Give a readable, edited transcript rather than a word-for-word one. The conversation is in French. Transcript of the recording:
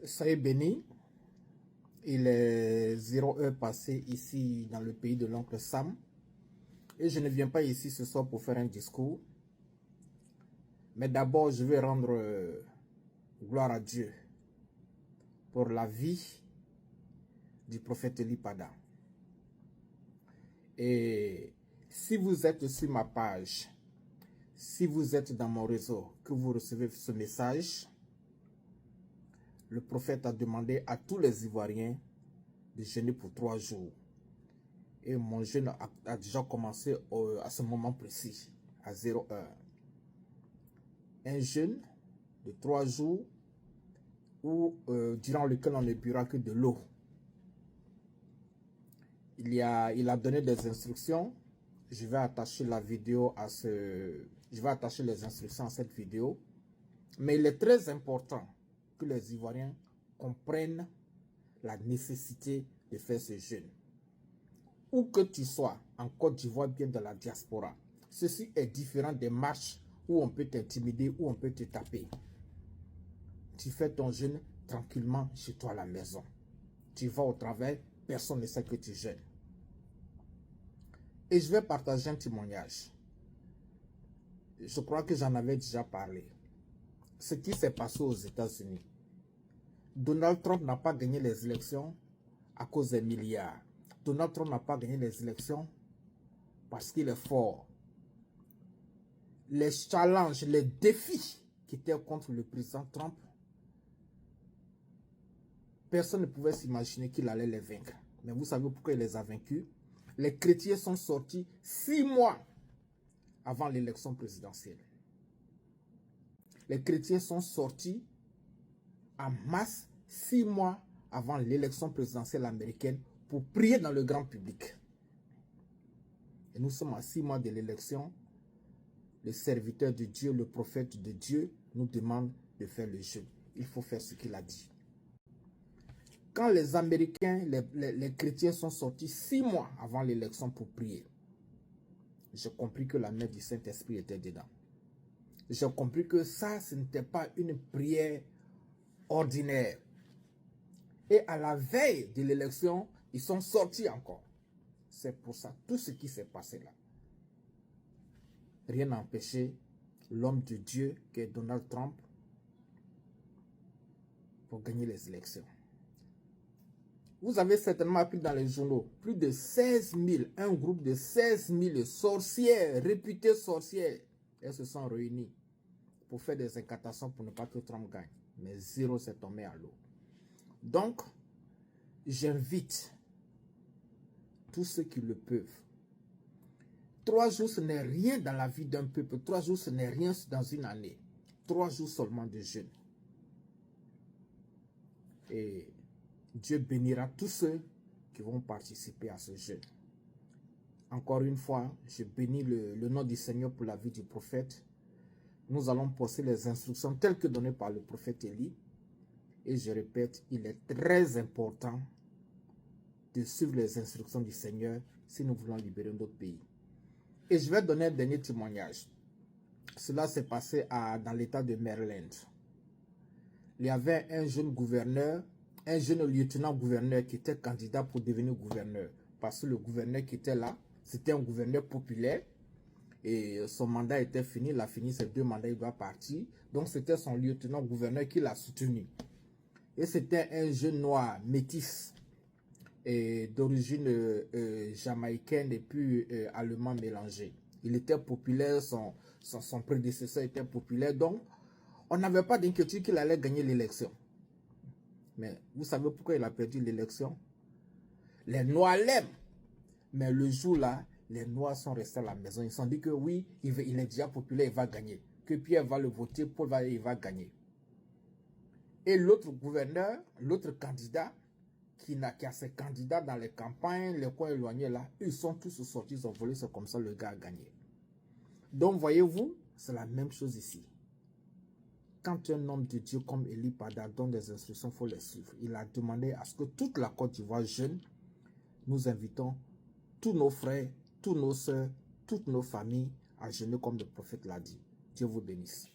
Soyez bénis. Il est 0 heure passée ici dans le pays de l'oncle Sam. Et je ne viens pas ici ce soir pour faire un discours. Mais d'abord, je vais rendre gloire à Dieu pour la vie du prophète Eli Pada. Et si vous êtes sur ma page, si vous êtes dans mon réseau, que vous recevez ce message, le prophète a demandé à tous les Ivoiriens de jeûner pour 3 jours. Et mon jeûne a déjà commencé à ce moment précis, à 0 heure. Un jeûne de 3 jours durant lequel on ne buvra que de l'eau. Il a donné des instructions. Je vais attacher la vidéo à je vais attacher les instructions à cette vidéo. Mais il est très important que les Ivoiriens comprennent la nécessité de faire ce jeûne. Où que tu sois, en Côte d'Ivoire, bien dans la diaspora, ceci est différent des marches où on peut t'intimider, où on peut te taper. Tu fais ton jeûne tranquillement chez toi à la maison. Tu vas au travail, personne ne sait que tu jeûnes. Et je vais partager un témoignage. Je crois que j'en avais déjà parlé. Ce qui s'est passé aux États-Unis. Donald Trump n'a pas gagné les élections à cause des milliards. Donald Trump n'a pas gagné les élections parce qu'il est fort. Les challenges, les défis qui étaient contre le président Trump, personne ne pouvait s'imaginer qu'il allait les vaincre. Mais vous savez pourquoi il les a vaincus? Les chrétiens sont sortis 6 mois avant l'élection présidentielle. Les chrétiens sont sortis en masse 6 mois avant l'élection présidentielle américaine pour prier dans le grand public. Et nous sommes à 6 mois de l'élection. Le serviteur de Dieu, le prophète de Dieu nous demande de faire le jeûne. Il faut faire ce qu'il a dit. Quand les Américains, les chrétiens sont sortis 6 mois avant l'élection pour prier, j'ai compris que la main du Saint-Esprit était dedans. J'ai compris que ça, ce n'était pas une prière ordinaire. Et à la veille de l'élection, ils sont sortis encore. C'est pour ça, tout ce qui s'est passé là. Rien n'a empêché l'homme de Dieu, qui est Donald Trump, pour gagner les élections. Vous avez certainement appris dans les journaux, plus de 16 000, un groupe de 16 000 sorcières, réputées sorcières, elles se sont réunies pour faire des incantations pour ne pas que Trump gagne. Mais zéro s'est tombé à l'eau. Donc, j'invite tous ceux qui le peuvent. 3 jours, ce n'est rien dans la vie d'un peuple. 3 jours, ce n'est rien dans une année. 3 jours seulement de jeûne. Et Dieu bénira tous ceux qui vont participer à ce jeûne. Encore une fois, je bénis le nom du Seigneur pour la vie du prophète. Nous allons poster les instructions telles que données par le prophète Eli. Et je répète, il est très important de suivre les instructions du Seigneur si nous voulons libérer notre pays. Et je vais donner un dernier témoignage. Cela s'est passé dans l'état de Maryland. Il y avait un jeune gouverneur, un jeune lieutenant-gouverneur qui était candidat pour devenir gouverneur. Parce que le gouverneur qui était là, c'était un gouverneur populaire. Et son mandat était fini, il a fini ses 2 mandats, il doit partir. Donc c'était son lieutenant-gouverneur qui l'a soutenu. Et c'était un jeune noir métis, d'origine jamaïcaine et puis allemand mélangé. Il était populaire, son prédécesseur était populaire, donc on n'avait pas d'inquiétude qu'il allait gagner l'élection. Mais vous savez pourquoi il a perdu l'élection? Les Noirs l'aiment. Mais le jour-là, les Noirs sont restés à la maison. Ils se sont dit que oui, il est déjà populaire, il va gagner. Que Pierre va le voter, Paul il va gagner. Et l'autre gouverneur, l'autre candidat, qui a ses candidats dans les campagnes, les coins éloignés là, ils sont tous sortis, ils ont volé, c'est comme ça le gars a gagné. Donc voyez-vous, c'est la même chose ici. Quand un homme de Dieu comme Eli Pada donne des instructions, il faut les suivre. Il a demandé à ce que toute la Côte d'Ivoire jeûne. Nous invitons tous nos frères, tous nos soeurs, toutes nos familles à jeûner comme le prophète l'a dit. Dieu vous bénisse.